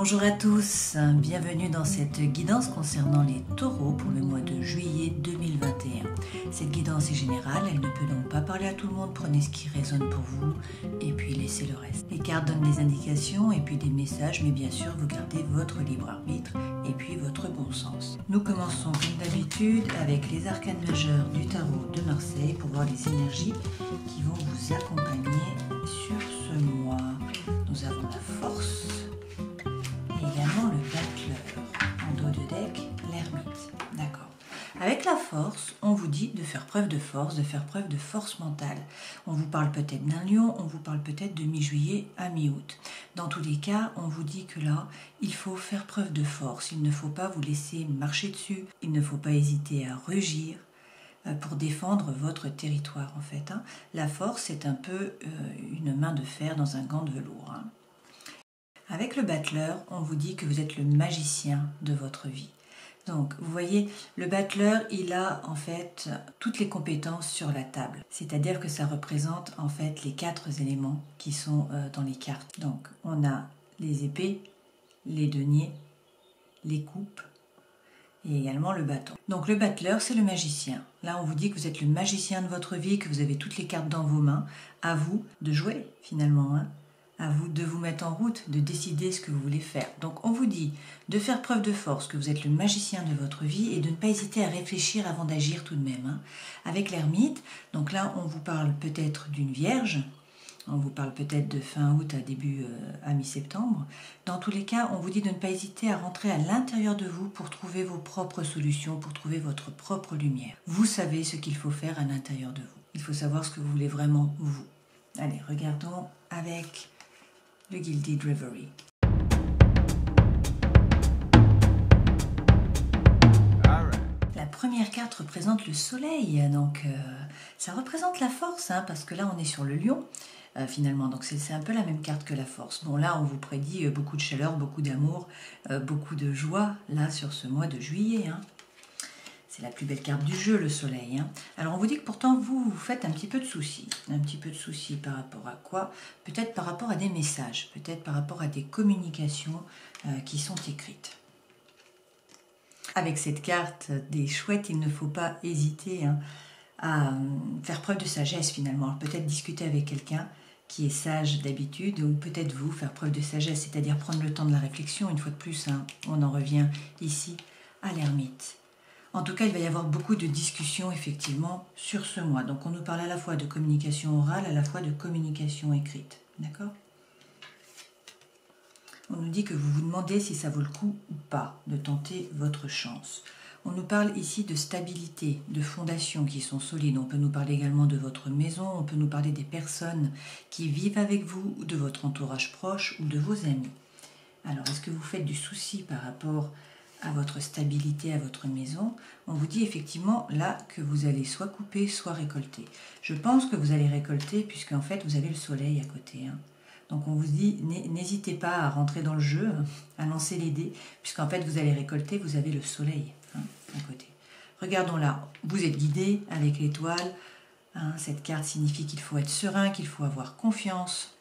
Bonjour à tous, bienvenue dans cette guidance concernant les taureaux pour le mois de juillet 2021. Cette guidance est générale, elle ne peut donc pas parler à tout le monde, prenez ce qui résonne pour vous et puis laissez le reste. Les cartes donnent des indications et puis des messages, mais bien sûr vous gardez votre libre arbitre et puis votre bon sens. Nous commençons comme d'habitude avec les arcanes majeurs du tarot de Marseille pour voir les énergies qui vont vous accompagner sur ce mois. Nous avons la force. Et également le battleur, en dos de deck, l'ermite. D'accord. Avec la force, on vous dit de faire preuve de force mentale. On vous parle peut-être d'un lion, on vous parle peut-être de mi-juillet à mi-août. Dans tous les cas, on vous dit que là, il faut faire preuve de force. Il ne faut pas vous laisser marcher dessus. Il ne faut pas hésiter à rugir pour défendre votre territoire, en fait. La force, c'est un peu une main de fer dans un gant de velours. Avec le battleur, on vous dit que vous êtes le magicien de votre vie. Donc, vous voyez, le battleur, il a en fait toutes les compétences sur la table. C'est-à-dire que ça représente en fait les 4 éléments qui sont dans les cartes. Donc, on a les épées, les deniers, les coupes et également le bâton. Donc, le battleur, c'est le magicien. Là, on vous dit que vous êtes le magicien de votre vie, que vous avez toutes les cartes dans vos mains. À vous de jouer, finalement, à vous de vous mettre en route, de décider ce que vous voulez faire. Donc on vous dit de faire preuve de force, que vous êtes le magicien de votre vie et de ne pas hésiter à réfléchir avant d'agir tout de même. Avec l'ermite, donc là on vous parle peut-être d'une vierge, on vous parle peut-être de fin août à mi-septembre. Dans tous les cas, on vous dit de ne pas hésiter à rentrer à l'intérieur de vous pour trouver vos propres solutions, pour trouver votre propre lumière. Vous savez ce qu'il faut faire à l'intérieur de vous. Il faut savoir ce que vous voulez vraiment vous. Allez, regardons avec le Gilded Reverie. La première carte représente le soleil, donc ça représente la force, parce que là on est sur le lion, finalement, donc c'est un peu la même carte que la force. Bon, là on vous prédit beaucoup de chaleur, beaucoup d'amour, beaucoup de joie, là sur ce mois de juillet. C'est la plus belle carte du jeu, le soleil. Alors on vous dit que pourtant vous faites un petit peu de soucis. Un petit peu de soucis par rapport à quoi? Peut-être par rapport à des messages, peut-être par rapport à des communications qui sont écrites. Avec cette carte des chouettes, il ne faut pas hésiter à faire preuve de sagesse finalement. Peut-être discuter avec quelqu'un qui est sage d'habitude, ou peut-être vous faire preuve de sagesse, c'est-à-dire prendre le temps de la réflexion. Une fois de plus, on en revient ici à l'ermite. En tout cas, il va y avoir beaucoup de discussions, effectivement, sur ce mois. Donc, on nous parle à la fois de communication orale, à la fois de communication écrite. D'accord? On nous dit que vous vous demandez si ça vaut le coup ou pas de tenter votre chance. On nous parle ici de stabilité, de fondations qui sont solides. On peut nous parler également de votre maison, on peut nous parler des personnes qui vivent avec vous, ou de votre entourage proche, ou de vos amis. Alors, est-ce que vous faites du souci par rapport à votre stabilité, à votre maison? On vous dit effectivement là que vous allez soit couper, soit récolter. Je pense que vous allez récolter puisque en fait vous avez le soleil à côté. Donc on vous dit n'hésitez pas à rentrer dans le jeu, à lancer les dés, puisqu'en fait vous allez récolter, vous avez le soleil à côté. Regardons là, vous êtes guidé avec l'étoile. Cette carte signifie qu'il faut être serein, qu'il faut avoir confiance,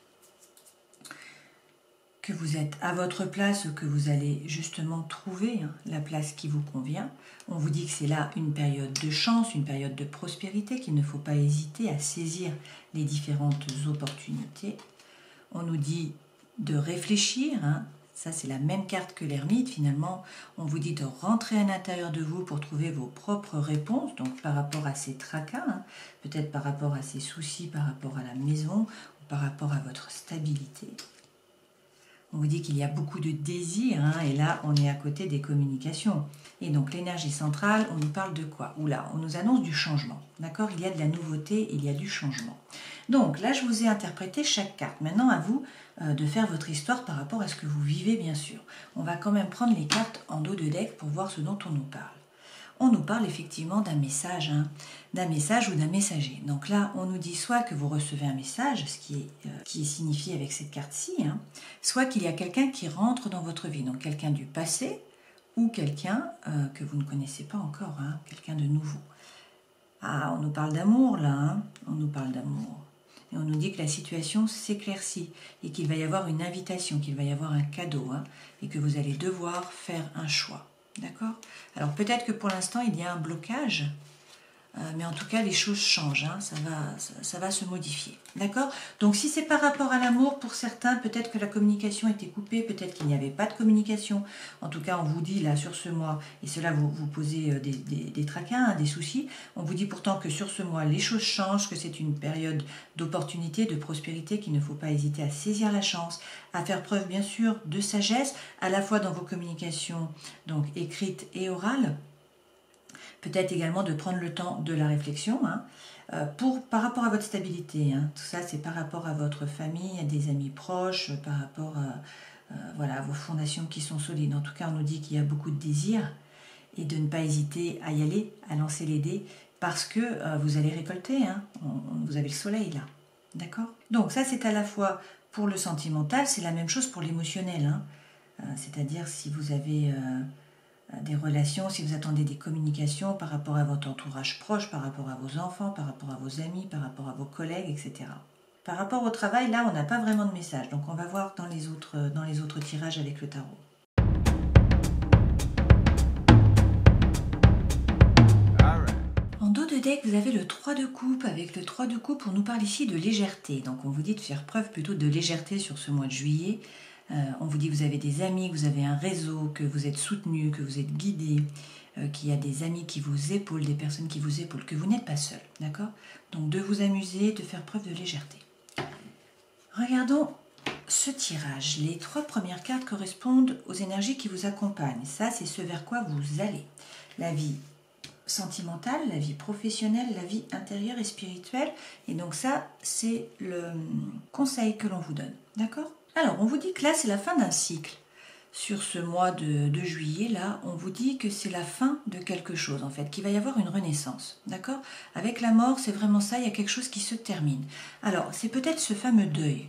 que vous êtes à votre place ou que vous allez justement trouver la place qui vous convient. On vous dit que c'est là une période de chance, une période de prospérité, qu'il ne faut pas hésiter à saisir les différentes opportunités. On nous dit de réfléchir, ça c'est la même carte que l'ermite finalement. On vous dit de rentrer à l'intérieur de vous pour trouver vos propres réponses, donc par rapport à ces tracas, peut-être par rapport à ces soucis, par rapport à la maison, ou par rapport à votre stabilité. On vous dit qu'il y a beaucoup de désirs, et là, on est à côté des communications. Et donc, l'énergie centrale, on nous parle de quoi? Oula, on nous annonce du changement, d'accord? Il y a de la nouveauté, il y a du changement. Donc, là, je vous ai interprété chaque carte. Maintenant, à vous de faire votre histoire par rapport à ce que vous vivez, bien sûr. On va quand même prendre les cartes en dos de deck pour voir ce dont on nous parle. On nous parle effectivement d'un message ou d'un messager. Donc là, on nous dit soit que vous recevez un message, ce qui est signifié avec cette carte-ci, soit qu'il y a quelqu'un qui rentre dans votre vie, donc quelqu'un du passé ou quelqu'un que vous ne connaissez pas encore, quelqu'un de nouveau. Ah, on nous parle d'amour là, on nous parle d'amour. Et on nous dit que la situation s'éclaircit et qu'il va y avoir une invitation, qu'il va y avoir un cadeau, hein, et que vous allez devoir faire un choix. D'accord? Alors peut-être que pour l'instant il y a un blocage, mais en tout cas les choses changent, hein, ça va se modifier. D'accord? Donc si c'est par rapport à l'amour, pour certains, peut-être que la communication était coupée, peut-être qu'il n'y avait pas de communication. En tout cas, on vous dit là sur ce mois, et cela vous posez des tracains, hein, des soucis, on vous dit pourtant que sur ce mois, les choses changent, que c'est une période d'opportunité, de prospérité, qu'il ne faut pas hésiter à saisir la chance, à faire preuve bien sûr de sagesse, à la fois dans vos communications donc écrites et orales. Peut-être également de prendre le temps de la réflexion, hein, par rapport à votre stabilité. Hein. Tout ça, c'est par rapport à votre famille, à des amis proches, par rapport à vos fondations qui sont solides. En tout cas, on nous dit qu'il y a beaucoup de désirs et de ne pas hésiter à y aller, à lancer les dés, parce que vous allez récolter. Hein. Vous avez le soleil là. D'accord? Donc ça, c'est à la fois pour le sentimental, c'est la même chose pour l'émotionnel. Hein. C'est-à-dire si vous avez... des relations, si vous attendez des communications par rapport à votre entourage proche, par rapport à vos enfants, par rapport à vos amis, par rapport à vos collègues, etc. Par rapport au travail, là, on n'a pas vraiment de message. Donc, on va voir dans les autres tirages avec le tarot. En dos de deck, vous avez le 3 de coupe. Avec le 3 de coupe, on nous parle ici de légèreté. Donc, on vous dit de faire preuve plutôt de légèreté sur ce mois de juillet. On vous dit que vous avez des amis, que vous avez un réseau, que vous êtes soutenu, que vous êtes guidé, qu'il y a des amis qui vous épaulent, des personnes qui vous épaulent, que vous n'êtes pas seul, d'accord? Donc de vous amuser, de faire preuve de légèreté. Regardons ce tirage. Les 3 premières cartes correspondent aux énergies qui vous accompagnent. Ça, c'est ce vers quoi vous allez. La vie sentimentale, la vie professionnelle, la vie intérieure et spirituelle. Et donc ça, c'est le conseil que l'on vous donne, d'accord? Alors, on vous dit que là, c'est la fin d'un cycle. Sur ce mois de juillet, là, on vous dit que c'est la fin de quelque chose, en fait, qu'il va y avoir une renaissance, d'accord? Avec la mort, c'est vraiment ça, il y a quelque chose qui se termine. Alors, c'est peut-être ce fameux deuil.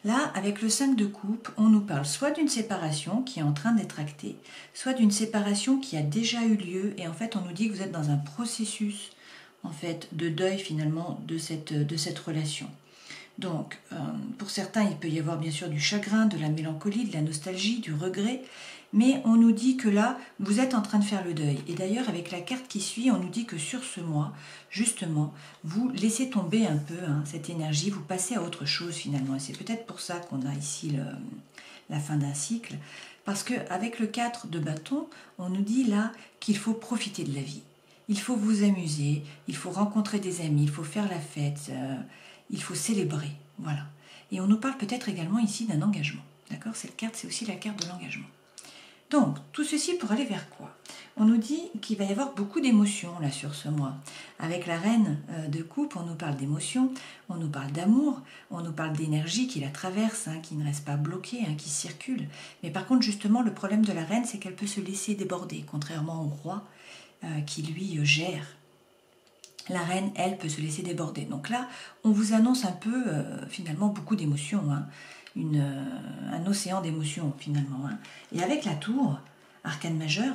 Là, avec le 5 de coupe, on nous parle soit d'une séparation qui est en train d'être actée, soit d'une séparation qui a déjà eu lieu, et en fait, on nous dit que vous êtes dans un processus, en fait, de deuil, finalement, de cette relation. Donc, pour certains, il peut y avoir bien sûr du chagrin, de la mélancolie, de la nostalgie, du regret, mais on nous dit que là, vous êtes en train de faire le deuil. Et d'ailleurs, avec la carte qui suit, on nous dit que sur ce mois, justement, vous laissez tomber un peu cette énergie, vous passez à autre chose finalement. Et c'est peut-être pour ça qu'on a ici la fin d'un cycle, parce qu'avec le 4 de bâton, on nous dit là qu'il faut profiter de la vie. Il faut vous amuser, il faut rencontrer des amis, il faut faire la fête... il faut célébrer, voilà. Et on nous parle peut-être également ici d'un engagement, d'accord? Cette carte, c'est aussi la carte de l'engagement. Donc, tout ceci pour aller vers quoi? On nous dit qu'il va y avoir beaucoup d'émotions, là, sur ce mois. Avec la reine de coupe, on nous parle d'émotions, on nous parle d'amour, on nous parle d'énergie qui la traverse, qui ne reste pas bloquée, qui circule. Mais par contre, justement, le problème de la reine, c'est qu'elle peut se laisser déborder, contrairement au roi qui, lui, gère. La reine, elle, peut se laisser déborder. Donc là, on vous annonce un peu, finalement, beaucoup d'émotions. Un océan d'émotions, finalement. Et avec la tour, arcane majeur,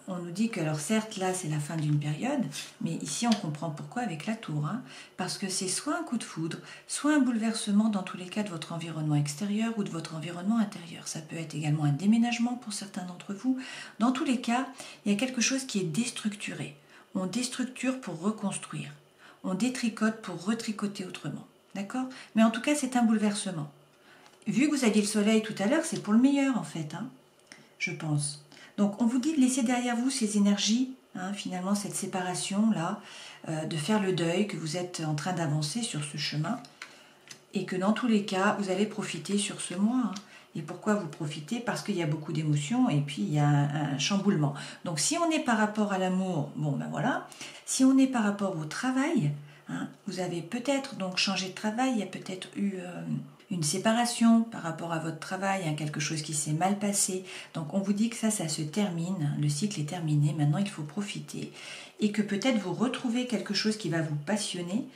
on nous dit que, alors certes, là, c'est la fin d'une période, mais ici, on comprend pourquoi avec la tour. Parce que c'est soit un coup de foudre, soit un bouleversement, dans tous les cas, de votre environnement extérieur ou de votre environnement intérieur. Ça peut être également un déménagement pour certains d'entre vous. Dans tous les cas, il y a quelque chose qui est déstructuré. On déstructure pour reconstruire. On détricote pour retricoter autrement. D'accord? Mais en tout cas, c'est un bouleversement. Vu que vous aviez le soleil tout à l'heure, c'est pour le meilleur, en fait, je pense. Donc, on vous dit de laisser derrière vous ces énergies, finalement, cette séparation-là, de faire le deuil, que vous êtes en train d'avancer sur ce chemin, et que dans tous les cas, vous allez profiter sur ce mois. Et pourquoi vous profitez? Parce qu'il y a beaucoup d'émotions et puis il y a un chamboulement. Donc si on est par rapport à l'amour, bon ben voilà. Si on est par rapport au travail, vous avez peut-être donc changé de travail, il y a peut-être eu une séparation par rapport à votre travail, quelque chose qui s'est mal passé. Donc on vous dit que ça se termine, le cycle est terminé, maintenant il faut profiter. Et que peut-être vous retrouvez quelque chose qui va vous passionner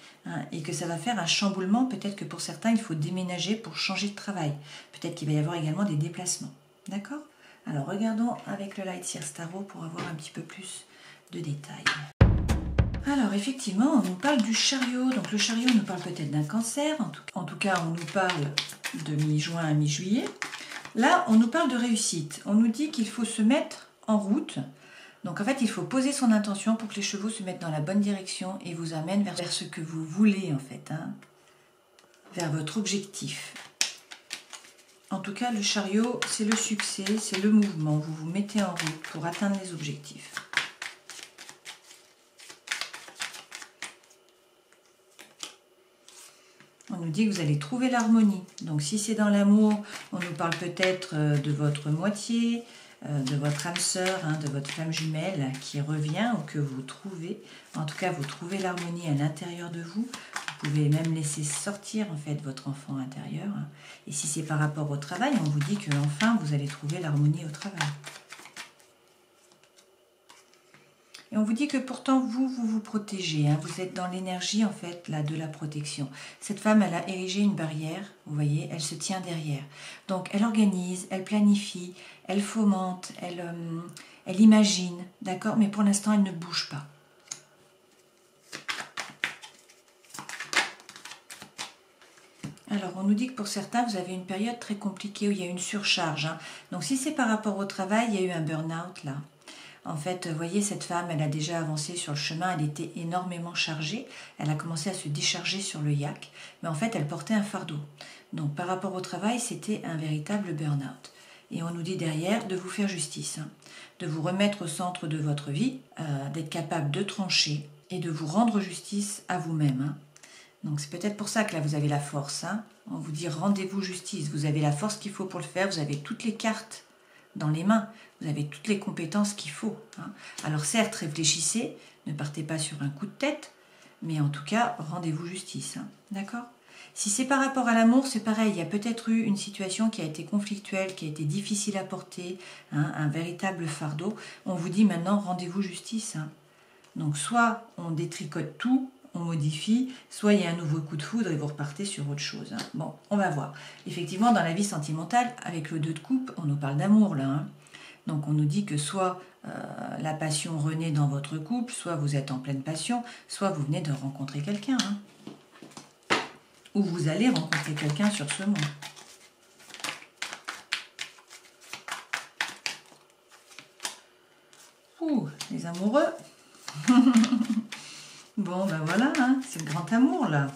et que ça va faire un chamboulement. Peut-être que pour certains, il faut déménager pour changer de travail. Peut-être qu'il va y avoir également des déplacements. D'accord? Alors regardons avec le Light Seers Tarot pour avoir un petit peu plus de détails. Alors effectivement, on nous parle du chariot. Donc le chariot nous parle peut-être d'un cancer. En tout cas, on nous parle de mi-juin à mi-juillet. Là, on nous parle de réussite. On nous dit qu'il faut se mettre en route. Donc en fait, il faut poser son intention pour que les chevaux se mettent dans la bonne direction et vous amènent vers ce que vous voulez en fait, hein, vers votre objectif. En tout cas, le chariot, c'est le succès, c'est le mouvement. Vous vous mettez en route pour atteindre les objectifs. On nous dit que vous allez trouver l'harmonie. Donc si c'est dans l'amour, on nous parle peut-être de votre moitié, de votre âme sœur, hein, de votre flamme jumelle qui revient ou que vous trouvez. En tout cas, vous trouvez l'harmonie à l'intérieur de vous. Vous pouvez même laisser sortir en fait votre enfant intérieur. Et si c'est par rapport au travail, on vous dit que enfin vous allez trouver l'harmonie au travail. Et on vous dit que pourtant vous vous protégez, hein, vous êtes dans l'énergie en fait là de la protection. Cette femme, elle a érigé une barrière, vous voyez, elle se tient derrière. Donc elle organise, elle planifie, elle fomente, elle imagine, d'accord, mais pour l'instant elle ne bouge pas. Alors, on nous dit que pour certains, vous avez une période très compliquée où il y a une surcharge, hein. Donc si c'est par rapport au travail, il y a eu un burn-out là. En fait, vous voyez, cette femme, elle a déjà avancé sur le chemin, elle était énormément chargée, elle a commencé à se décharger sur le yak, mais en fait, elle portait un fardeau. Donc, par rapport au travail, c'était un véritable burn-out. Et on nous dit derrière de vous faire justice, hein, de vous remettre au centre de votre vie, d'être capable de trancher et de vous rendre justice à vous-même, hein. Donc, c'est peut-être pour ça que là, vous avez la force, hein. On vous dit rendez-vous justice, vous avez la force qu'il faut pour le faire, vous avez toutes les cartes dans les mains, vous avez toutes les compétences qu'il faut, hein. Alors certes, réfléchissez, ne partez pas sur un coup de tête, mais en tout cas, rendez-vous justice, hein. D'accord? Si c'est par rapport à l'amour, c'est pareil, il y a peut-être eu une situation qui a été conflictuelle, qui a été difficile à porter, hein, un véritable fardeau. On vous dit maintenant, rendez-vous justice, hein. Donc soit on détricote tout, on modifie, soit il y a un nouveau coup de foudre et vous repartez sur autre chose, hein. Bon, on va voir. Effectivement, dans la vie sentimentale, avec le 2 de coupe, on nous parle d'amour là, hein. Donc on nous dit que soit la passion renaît dans votre couple, soit vous êtes en pleine passion, soit vous venez de rencontrer quelqu'un, hein. Ou vous allez rencontrer quelqu'un sur ce monde. Ouh, les amoureux. Bon, ben voilà, hein, c'est le grand amour, là.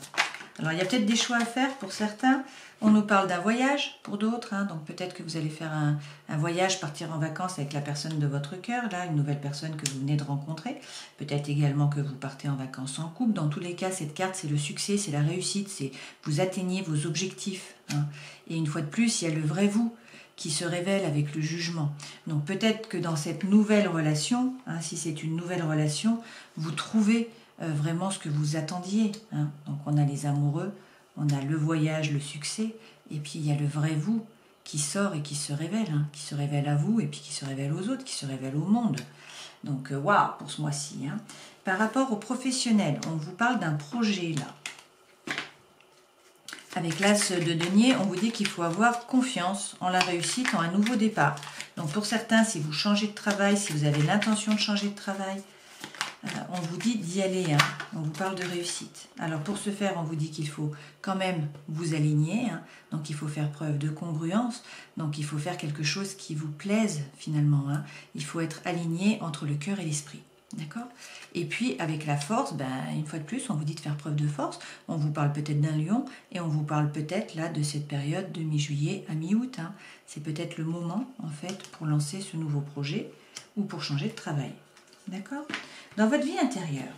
Alors, il y a peut-être des choix à faire pour certains. On nous parle d'un voyage pour d'autres, hein, donc peut-être que vous allez faire un voyage, partir en vacances avec la personne de votre cœur, là, une nouvelle personne que vous venez de rencontrer. Peut-être également que vous partez en vacances en couple. Dans tous les cas, cette carte, c'est le succès, c'est la réussite, c'est vous atteignez vos objectifs, hein. Et une fois de plus, il y a le vrai vous qui se révèle avec le jugement. Donc peut-être que dans cette nouvelle relation, hein, si c'est une nouvelle relation, vous trouvez vraiment ce que vous attendiez, hein. Donc on a les amoureux, on a le voyage, le succès, et puis il y a le vrai vous qui sort et qui se révèle, hein, qui se révèle à vous, et puis qui se révèle aux autres, qui se révèle au monde. Donc waouh, pour ce mois-ci, hein. Par rapport aux professionnels, on vous parle d'un projet là. Avec l'as de denier, on vous dit qu'il faut avoir confiance en la réussite, en un nouveau départ. Donc pour certains, si vous changez de travail, si vous avez l'intention de changer de travail, on vous dit d'y aller, hein. On vous parle de réussite. Alors pour ce faire, on vous dit qu'il faut quand même vous aligner, hein. Donc il faut faire preuve de congruence, donc il faut faire quelque chose qui vous plaise finalement, hein. Il faut être aligné entre le cœur et l'esprit. D'accord? Et puis avec la force, ben, une fois de plus, on vous dit de faire preuve de force. On vous parle peut-être d'un lion et on vous parle peut-être là de cette période de mi-juillet à mi-août, hein. C'est peut-être le moment en fait pour lancer ce nouveau projet ou pour changer de travail. D'accord? Dans votre vie intérieure,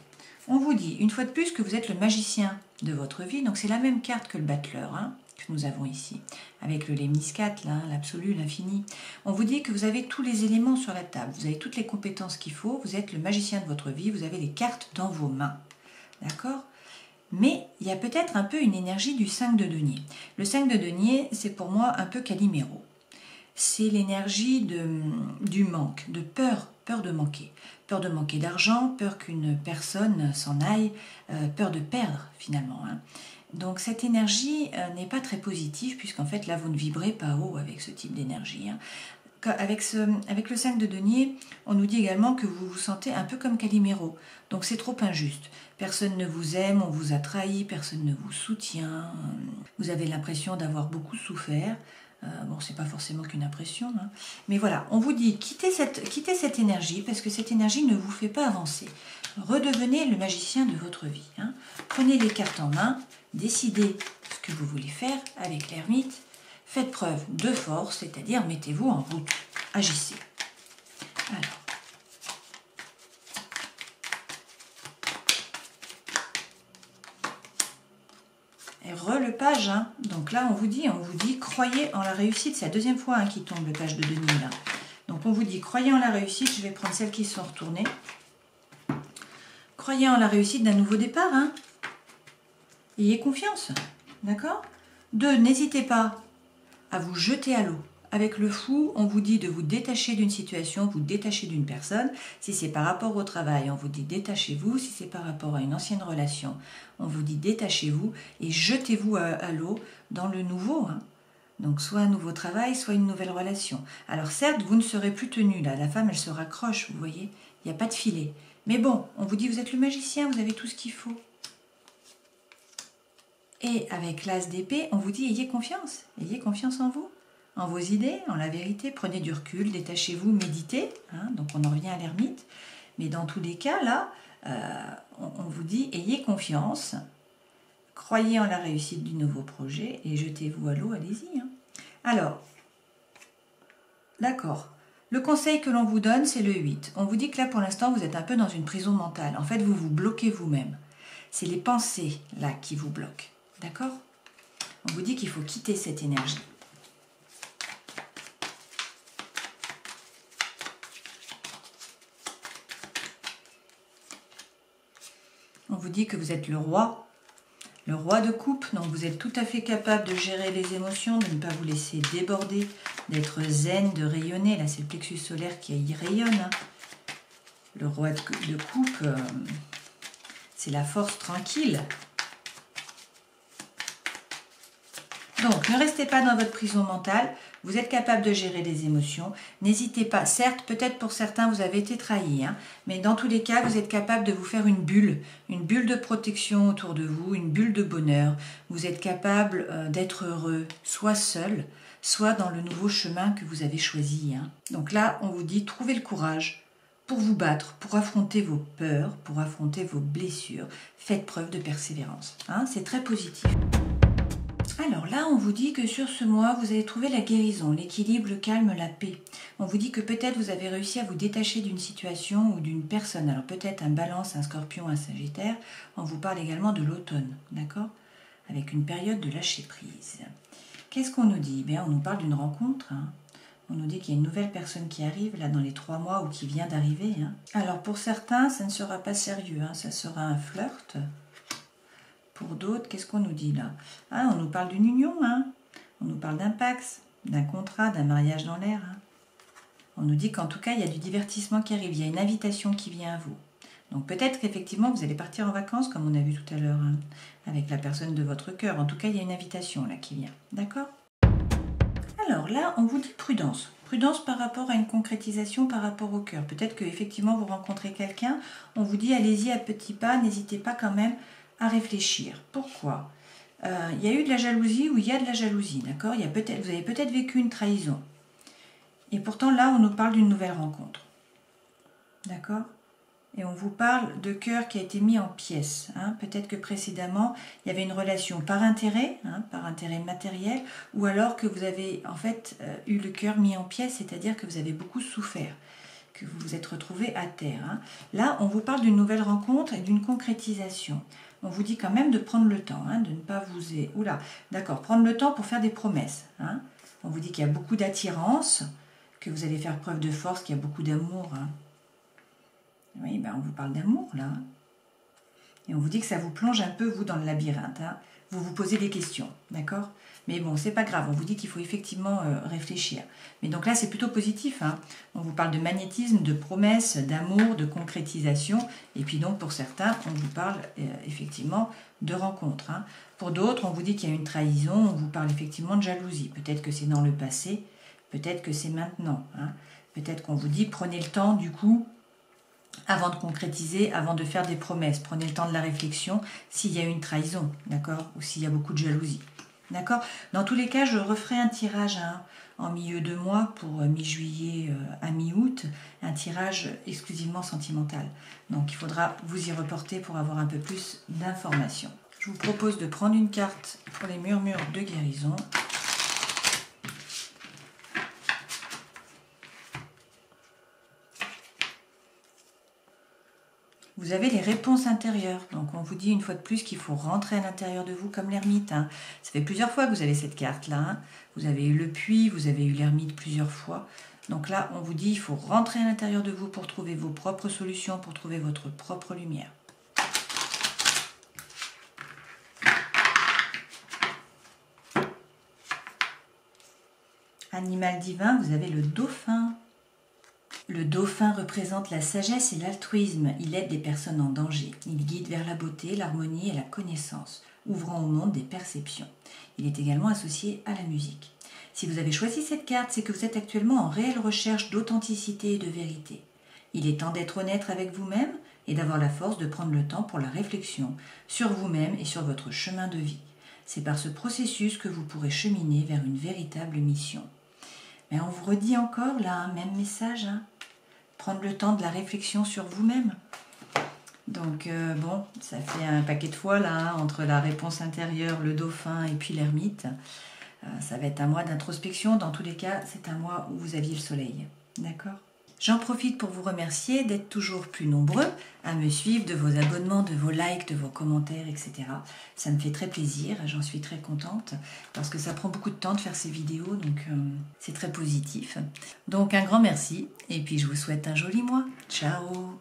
on vous dit une fois de plus que vous êtes le magicien de votre vie. Donc c'est la même carte que le battleur, hein, que nous avons ici, avec le lemniscate, là, l'absolu, l'infini. On vous dit que vous avez tous les éléments sur la table, vous avez toutes les compétences qu'il faut, vous êtes le magicien de votre vie, vous avez les cartes dans vos mains. D'accord? Mais il y a peut-être un peu une énergie du 5 de denier. Le 5 de denier, c'est pour moi un peu Calimero. C'est l'énergie du manque, de peur de manquer. Peur de manquer d'argent, peur qu'une personne s'en aille, peur de perdre finalement, hein. Donc cette énergie n'est pas très positive puisqu'en fait là vous ne vibrez pas haut avec ce type d'énergie, hein. avec le 5 de denier, on nous dit également que vous vous sentez un peu comme Calimero. Donc c'est trop injuste. Personne ne vous aime, on vous a trahi, personne ne vous soutient. Vous avez l'impression d'avoir beaucoup souffert. Bon, c'est pas forcément qu'une impression, hein. Mais voilà, on vous dit quittez cette énergie parce que cette énergie ne vous fait pas avancer. Redevenez le magicien de votre vie, hein. Prenez les cartes en main, décidez ce que vous voulez faire avec l'ermite. Faites preuve de force, c'est-à-dire mettez-vous en route, agissez. Alors, et le page, hein. Donc là on vous dit croyez en la réussite, c'est la deuxième fois hein, qu'il tombe le page de denier là. Donc on vous dit croyez en la réussite, je vais prendre celles qui sont retournées. Croyez en la réussite d'un nouveau départ, hein. Ayez confiance, d'accord. 2, n'hésitez pas à vous jeter à l'eau. Avec le fou, on vous dit de vous détacher d'une situation, vous détacher d'une personne. Si c'est par rapport au travail, on vous dit détachez-vous. Si c'est par rapport à une ancienne relation, on vous dit détachez-vous et jetez-vous à l'eau dans le nouveau, hein. Donc soit un nouveau travail, soit une nouvelle relation. Alors certes, vous ne serez plus tenu là. La femme, elle se raccroche, vous voyez. Il n'y a pas de filet. Mais bon, on vous dit vous êtes le magicien, vous avez tout ce qu'il faut. Et avec l'as d'épée, on vous dit ayez confiance en vous, en vos idées, en la vérité, prenez du recul, détachez-vous, méditez, hein, donc on en revient à l'ermite, mais dans tous les cas, là, on vous dit ayez confiance, croyez en la réussite du nouveau projet et jetez-vous à l'eau, allez-y. Hein. Alors, d'accord, le conseil que l'on vous donne, c'est le 8. On vous dit que là, pour l'instant, vous êtes un peu dans une prison mentale. En fait, vous vous bloquez vous-même. C'est les pensées, là, qui vous bloquent. D'accord? On vous dit qu'il faut quitter cette énergie. On vous dit que vous êtes le roi de coupe, donc vous êtes tout à fait capable de gérer les émotions, de ne pas vous laisser déborder, d'être zen, de rayonner. Là, c'est le plexus solaire qui y rayonne, hein. Le roi de coupe, c'est la force tranquille. Donc, ne restez pas dans votre prison mentale, vous êtes capable de gérer les émotions, n'hésitez pas, certes, peut-être pour certains vous avez été trahi, hein, mais dans tous les cas, vous êtes capable de vous faire une bulle de protection autour de vous, une bulle de bonheur, vous êtes capable d'être heureux, soit seul, soit dans le nouveau chemin que vous avez choisi, hein. Donc là, on vous dit, trouvez le courage pour vous battre, pour affronter vos peurs, pour affronter vos blessures, faites preuve de persévérance, hein, c'est très positif. Alors là, on vous dit que sur ce mois, vous allez trouver la guérison, l'équilibre, le calme, la paix. On vous dit que peut-être vous avez réussi à vous détacher d'une situation ou d'une personne. Alors peut-être un Balance, un Scorpion, un Sagittaire. On vous parle également de l'automne, d'accord? Avec une période de lâcher prise. Qu'est-ce qu'on nous dit? Bien, on nous parle d'une rencontre, hein. On nous dit qu'il y a une nouvelle personne qui arrive là dans les 3 mois ou qui vient d'arriver, hein. Alors pour certains, ça ne sera pas sérieux, hein. Ça sera un flirt. Pour d'autres, qu'est-ce qu'on nous dit là? Ah, on nous parle d'une union, hein. On nous parle d'un pax, d'un contrat, d'un mariage dans l'air, hein. On nous dit qu'en tout cas, il y a du divertissement qui arrive, il y a une invitation qui vient à vous. Donc peut-être qu'effectivement, vous allez partir en vacances, comme on a vu tout à l'heure, hein, avec la personne de votre cœur. En tout cas, il y a une invitation là qui vient. D'accord? Alors là, on vous dit prudence. Prudence par rapport à une concrétisation par rapport au cœur. Peut-être qu'effectivement, vous rencontrez quelqu'un, on vous dit allez-y à petits pas, n'hésitez pas quand même à réfléchir. Pourquoi? Il y a eu de la jalousie ou il y a de la jalousie, d'accord? Vous avez peut-être vécu une trahison. Et pourtant, là, on nous parle d'une nouvelle rencontre. D'accord? Et on vous parle de cœur qui a été mis en pièces, hein. Peut-être que précédemment, il y avait une relation par intérêt, hein, par intérêt matériel, ou alors que vous avez en fait eu le cœur mis en pièces, c'est-à-dire que vous avez beaucoup souffert, que vous vous êtes retrouvé à terre, hein. Là, on vous parle d'une nouvelle rencontre et d'une concrétisation. On vous dit quand même de prendre le temps, hein, de ne pas vous... Oula, d'accord, prendre le temps pour faire des promesses, hein. On vous dit qu'il y a beaucoup d'attirance, que vous allez faire preuve de force, qu'il y a beaucoup d'amour, hein. Oui, ben on vous parle d'amour, là. Et on vous dit que ça vous plonge un peu, vous, dans le labyrinthe, hein. Vous vous posez des questions, d'accord? Mais bon, c'est pas grave, on vous dit qu'il faut effectivement réfléchir. Mais donc là, c'est plutôt positif, hein. On vous parle de magnétisme, de promesses, d'amour, de concrétisation. Et puis donc, pour certains, on vous parle effectivement de rencontres, hein. Pour d'autres, on vous dit qu'il y a une trahison, on vous parle effectivement de jalousie. Peut-être que c'est dans le passé, Peut-être que c'est maintenant. Hein. Peut-être qu'on vous dit, prenez le temps du coup, avant de concrétiser, avant de faire des promesses. Prenez le temps de la réflexion s'il y a une trahison, d'accord? Ou s'il y a beaucoup de jalousie. D'accord? Dans tous les cas, je referai un tirage en milieu de mois pour mi-juillet à mi-août, un tirage exclusivement sentimental. Donc il faudra vous y reporter pour avoir un peu plus d'informations. Je vous propose de prendre une carte pour les murmures de guérison. Vous avez les réponses intérieures. Donc on vous dit une fois de plus qu'il faut rentrer à l'intérieur de vous comme l'ermite. Hein. Ça fait plusieurs fois que vous avez cette carte-là. Hein. Vous avez eu le puits, vous avez eu l'ermite plusieurs fois. Donc là, on vous dit qu'il faut rentrer à l'intérieur de vous pour trouver vos propres solutions, pour trouver votre propre lumière. Animal divin, vous avez le dauphin. Le dauphin représente la sagesse et l'altruisme. Il aide des personnes en danger. Il guide vers la beauté, l'harmonie et la connaissance, ouvrant au monde des perceptions. Il est également associé à la musique. Si vous avez choisi cette carte, c'est que vous êtes actuellement en réelle recherche d'authenticité et de vérité. Il est temps d'être honnête avec vous-même et d'avoir la force de prendre le temps pour la réflexion sur vous-même et sur votre chemin de vie. C'est par ce processus que vous pourrez cheminer vers une véritable mission. Mais on vous redit encore là, même message, hein. Prendre le temps de la réflexion sur vous-même. Donc bon, ça fait un paquet de fois là, hein, entre la réponse intérieure, le dauphin et puis l'ermite. Ça va être un mois d'introspection. Dans tous les cas, c'est un mois où vous aviez le soleil. D'accord ? J'en profite pour vous remercier d'être toujours plus nombreux à me suivre, de vos abonnements, de vos likes, de vos commentaires, etc. Ça me fait très plaisir, j'en suis très contente parce que ça prend beaucoup de temps de faire ces vidéos, donc c'est très positif. Donc un grand merci et puis je vous souhaite un joli mois. Ciao!